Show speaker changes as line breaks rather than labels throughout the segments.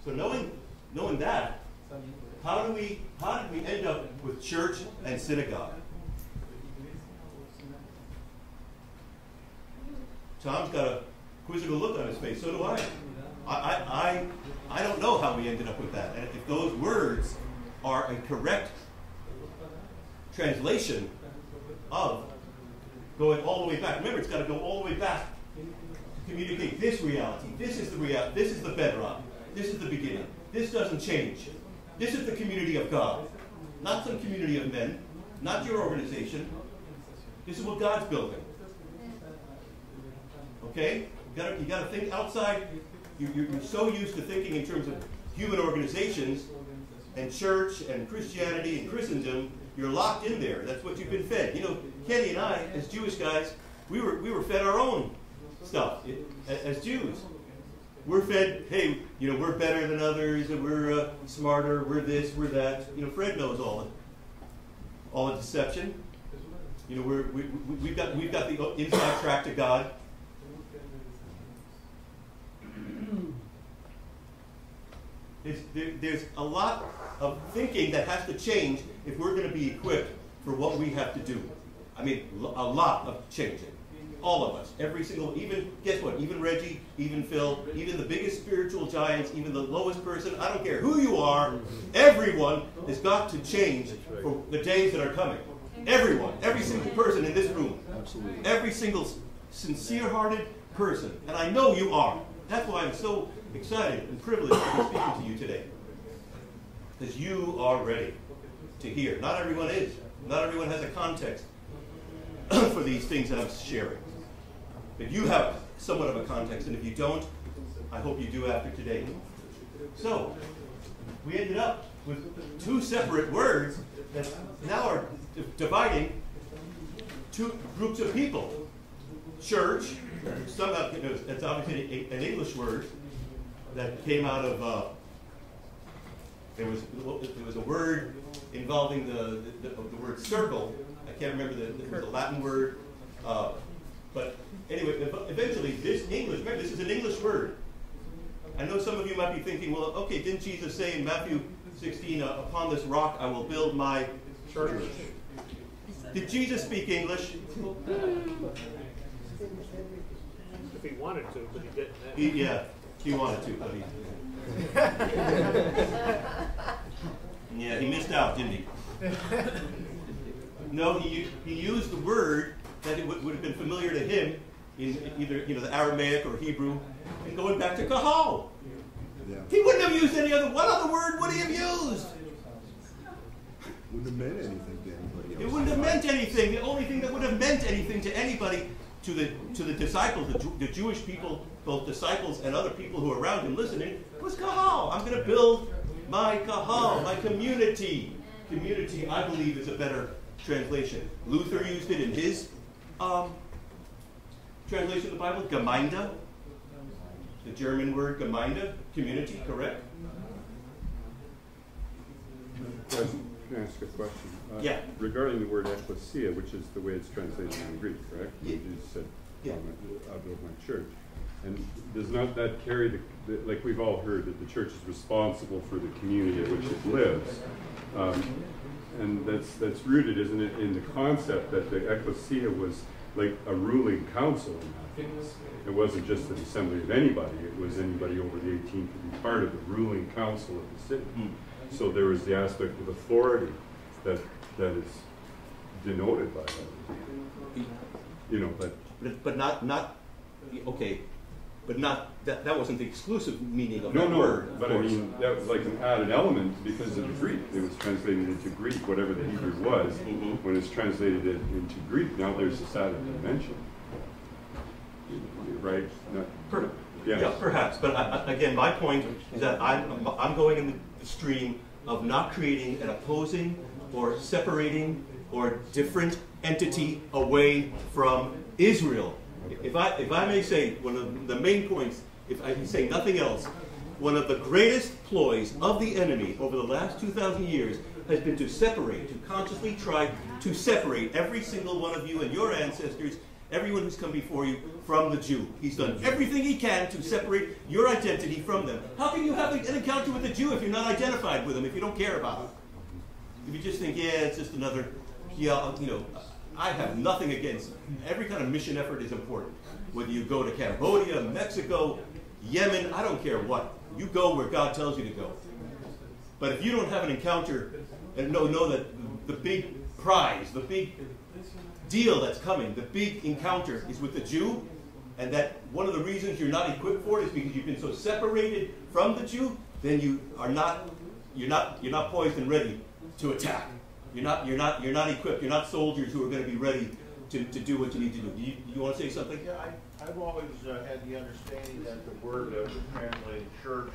So knowing that, how did we end up with church and synagogue? Tom's got a quizzical look on his face. So do I. I don't know how we ended up with that. And if those words are a correct translation of going all the way back. Remember, it's got to go all the way back to communicate this reality. This is the reality. This is the bedrock. This is the beginning. This doesn't change. This is the community of God. Not some community of men. Not your organization. This is what God's building. Okay? You got to think outside. You're so used to thinking in terms of human organizations and church and Christianity and Christendom. You're locked in there. That's what you've been fed. You know, Kenny and I, as Jewish guys, we were fed our own stuff as Jews. We're fed, hey, you know, we're better than others, and we're smarter, we're this, we're that. You know, Fred knows all the deception. You know, we've got the inside track to God. There's a lot of thinking that has to change if we're going to be equipped for what we have to do. I mean, a lot of changing. All of us. Every single, even, guess what? Even Reggie, even Phil, even the biggest spiritual giants, even the lowest person, I don't care who you are, everyone has got to change for the days that are coming. Everyone. Every single person in this room.
Absolutely.
Every single sincere-hearted person. And I know you are. That's why I'm so excited and privileged to be speaking to you today. Because you are ready to hear. Not everyone is. Not everyone has a context for these things that I'm sharing. But you have somewhat of a context, and if you don't, I hope you do after today. So, we ended up with two separate words that now are dividing two groups of people. Church, somehow, you know, it's obviously an English word that came out of, there was a word involving the word circle. I can't remember the Latin word, but anyway, eventually this English, remember this is an English word. I know some of you might be thinking, well, okay, didn't Jesus say in Matthew 16, upon this rock I will build my church? Did Jesus speak English?
If he wanted to, but he didn't.
He wanted to, but he... Yeah, he missed out, didn't he? No, he used the word that it would have been familiar to him in either the Aramaic or Hebrew, and going back to kahal.
Yeah.
He wouldn't have used any other. What other word would he have used?
Wouldn't have meant anything to anybody else.
It wouldn't have meant anything. The only thing that would have meant anything to anybody, to the disciples, the Jewish people, both disciples and other people who were around him listening, was kahal. I'm going to build my kahal, my community. Community, I believe, is a better translation. Luther used it in his translation of the Bible, Gemeinde. The German word Gemeinde, community, correct?
Can I ask a question?
Yeah.
Regarding the word ecclesia, which is the way it's translated in Greek, correct?
Yeah.
You said,
Yeah.
I'll build my church. And does not that carry like we've all heard, that the church is responsible for the community in which it lives. And that's rooted, isn't it, in the concept that the ecclesia was like a ruling council in Athens. It wasn't just an assembly of anybody, it was anybody over the 18 could be part of the ruling council of the city. So there was the aspect of authority that is denoted by that. You know,
But not okay. But not that wasn't the exclusive meaning of that
no,
word.
but I mean that was like an added element because of the Greek. It was translated into Greek, whatever the Hebrew was. When it's translated into Greek, now there's this added dimension, right?
Yeah, perhaps. But again, my point is that I'm going in the stream of not creating an opposing or separating or different entity away from Israel. If I may say, one of the main points, if I can say nothing else, one of the greatest ploys of the enemy over the last 2,000 years has been to separate, to consciously try to separate every single one of you and your ancestors everyone who's come before you from the Jew. He's done everything he can to separate your identity from them. How can you have an encounter with a Jew if you're not identified with him, if you don't care about him? If you just think, yeah, it's just another, yeah, you know, I have nothing against, every kind of mission effort is important. Whether you go to Cambodia, Mexico, Yemen, I don't care what. You go where God tells you to go. But if you don't have an encounter and know that the big prize, the big deal that's coming, the big encounter is with the Jew, and that one of the reasons you're not equipped for it is because you've been so separated from the Jew, then you're not poised and ready to attack. You're not equipped. You're not soldiers who are going to be ready to do what you need to do. You want to say something?
Yeah, I've always had the understanding that the word that was translated church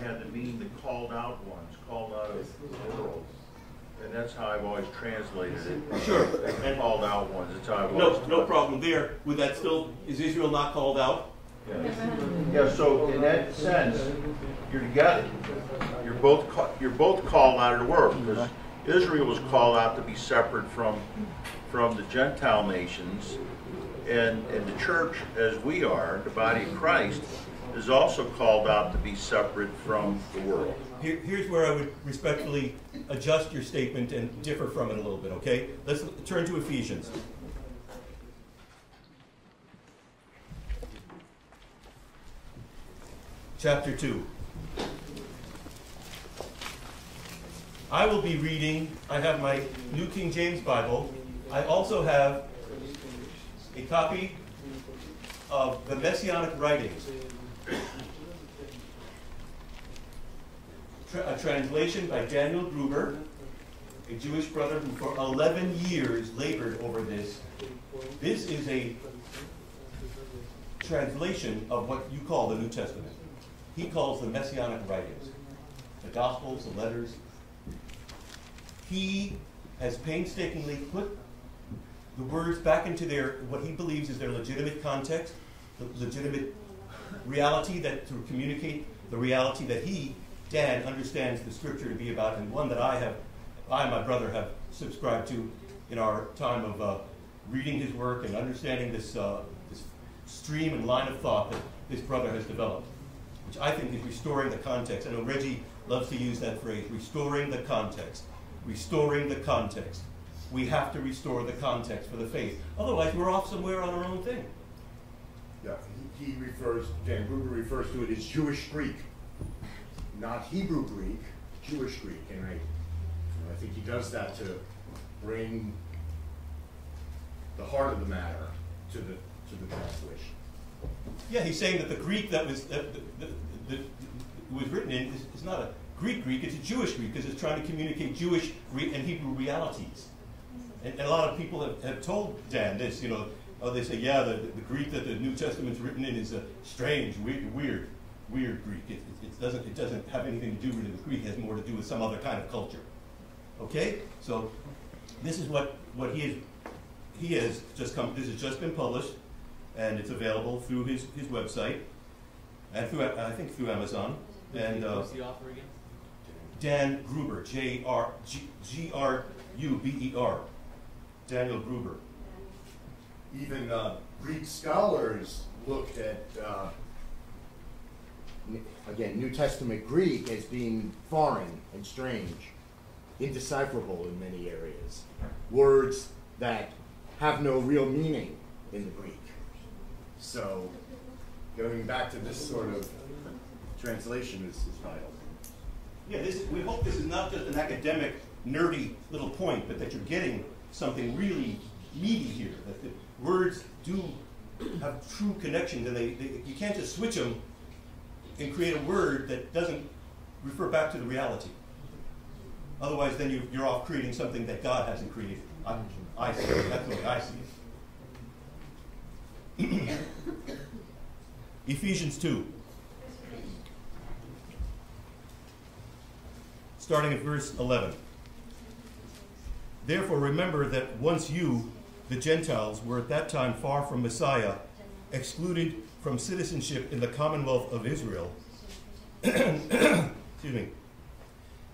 had to mean the called out ones, called out of the world. And that's how I've always translated it.
Sure.
And called out ones. That's how I've always
no problem there. Would that still, is Israel not called out?
Yeah. Yeah, so in that sense, you're together. You're both called out of the world, because Israel was called out to be separate from the Gentile nations, and the church, as we are, the body of Christ, is also called out to be separate from the world.
Here's where I would respectfully adjust your statement and differ from it a little bit, okay? Let's turn to Ephesians. Chapter 2. I will be reading, I have my New King James Bible. I also have a copy of the Messianic Writings, a translation by Daniel Gruber, a Jewish brother who for 11 years labored over this. This is a translation of what you call the New Testament. He calls the Messianic Writings, the Gospels, the letters. He has painstakingly put the words back into their, what he believes is their legitimate context, the legitimate reality that to communicate the reality that he, Dan, understands the Scripture to be about, and one that I and my brother have subscribed to in our time of reading his work and understanding this stream and line of thought that this brother has developed, which I think is restoring the context. I know Reggie loves to use that phrase, restoring the context. Restoring the context. We have to restore the context for the faith. Otherwise, we're off somewhere on our own thing.
Yeah, Dan Gruber refers to it as Jewish Greek, not Hebrew Greek, Jewish Greek. And I think he does that to bring the heart of the matter to the translation.
Yeah, he's saying that the Greek that was written in is not a Greek, it's a Jewish Greek, because it's trying to communicate Jewish and Hebrew realities. And a lot of people have told Dan this, you know, they say, yeah, the Greek that the New Testament's written in is a strange, weird Greek. It doesn't have anything to do with Greek. It has more to do with some other kind of culture. Okay? So this is what he has just come. This has just been published, and it's available through his website and through, I think, through Amazon. And
who's the author again?
Dan Gruber, G-R-U-B-E-R, Daniel Gruber.
Even Greek scholars looked at, again, New Testament Greek as being foreign and strange, indecipherable in many areas. Words that have no real meaning in the Greek. So, going back to this sort of translation is vital.
Yeah, we hope this is not just an academic, nerdy little point, but that you're getting something really meaty here, that the words do have true connections, and you can't just switch them and create a word that doesn't refer back to the reality. Otherwise, then you're off creating something that God hasn't created. I see it. That's the way I see it. Ephesians 2. Starting at verse 11. Therefore remember that once you, the Gentiles, were at that time far from Messiah, excluded from citizenship in the commonwealth of Israel, excuse me,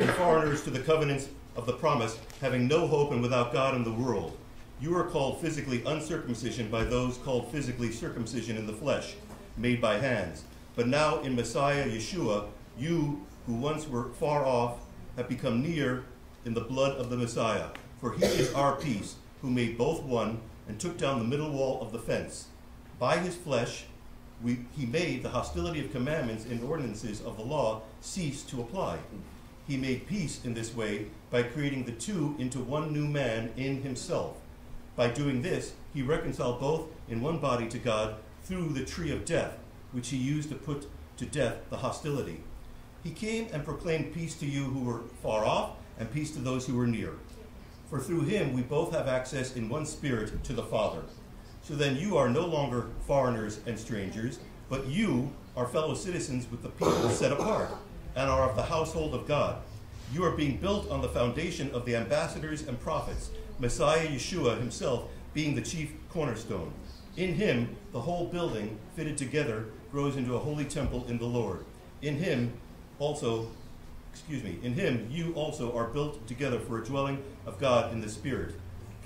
and foreigners to the covenants of the promise, having no hope and without God in the world. You are called physically uncircumcision by those called physically circumcision in the flesh, made by hands. But now in Messiah Yeshua, you who once were far off have become near in the blood of the Messiah. For he is our peace, who made both one and took down the middle wall of the fence. By his flesh he made the hostility of commandments and ordinances of the law cease to apply. He made peace in this way by creating the two into one new man in himself. By doing this, he reconciled both in one body to God through the tree of death, which he used to put to death the hostility. He came and proclaimed peace to you who were far off, and peace to those who were near. For through him we both have access in one spirit to the Father. So then you are no longer foreigners and strangers, but you are fellow citizens with the people set apart, and are of the household of God. You are being built on the foundation of the ambassadors and prophets, Messiah Yeshua himself being the chief cornerstone. In him, the whole building, fitted together, grows into a holy temple in the Lord. In him you also are built together for a dwelling of God in the Spirit.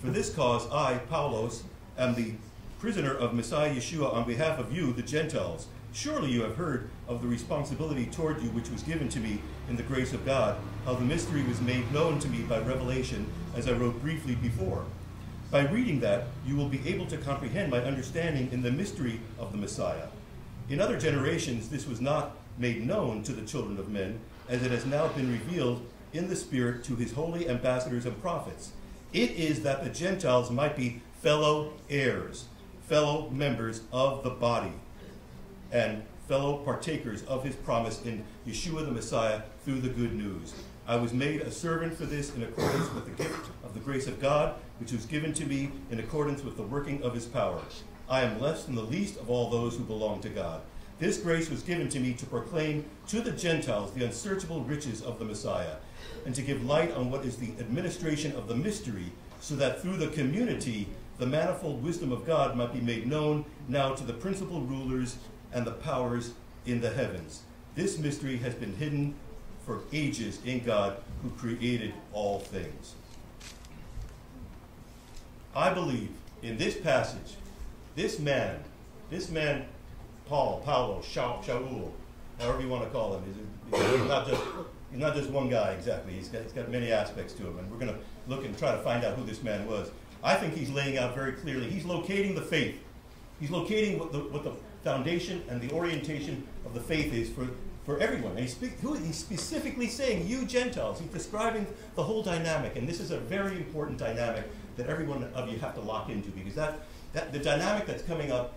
For this cause I, Paulos, am the prisoner of Messiah Yeshua on behalf of you, the Gentiles. Surely you have heard of the responsibility toward you which was given to me in the grace of God, how the mystery was made known to me by revelation, as I wrote briefly before. By reading that, you will be able to comprehend my understanding in the mystery of the Messiah. In other generations this was not made known to the children of men, as it has now been revealed in the Spirit to his holy ambassadors and prophets. It is that the Gentiles might be fellow heirs, fellow members of the body, and fellow partakers of his promise in Yeshua the Messiah through the good news. I was made a servant for this in accordance with the gift of the grace of God, which was given to me in accordance with the working of his power. I am less than the least of all those who belong to God. This grace was given to me to proclaim to the Gentiles the unsearchable riches of the Messiah, and to give light on what is the administration of the mystery, so that through the community the manifold wisdom of God might be made known now to the principal rulers and the powers in the heavens. This mystery has been hidden for ages in God, who created all things. I believe in this passage, this man, Paulo, Shaul, however you want to call him, he's not just one guy exactly. He's got many aspects to him, and we're going to look and try to find out who this man was. I think he's laying out very clearly. He's locating the faith. He's locating what the foundation and the orientation of the faith is for everyone. And he's specifically saying, you Gentiles. He's describing the whole dynamic, and this is a very important dynamic that every one of you have to lock into, because that the dynamic that's coming up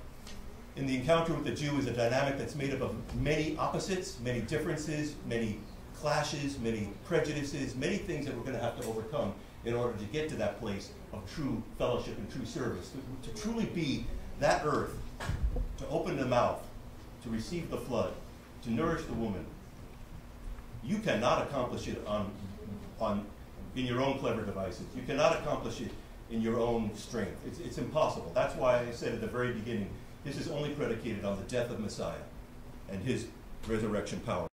in the encounter with the Jew is a dynamic that's made up of many opposites, many differences, many clashes, many prejudices, many things that we're going to have to overcome in order to get to that place of true fellowship and true service, to truly be that earth, to open the mouth, to receive the flood, to nourish the woman. You cannot accomplish it in your own clever devices. You cannot accomplish it in your own strength. It's impossible. That's why I said at the very beginning, this is only predicated on the death of Messiah and his resurrection power.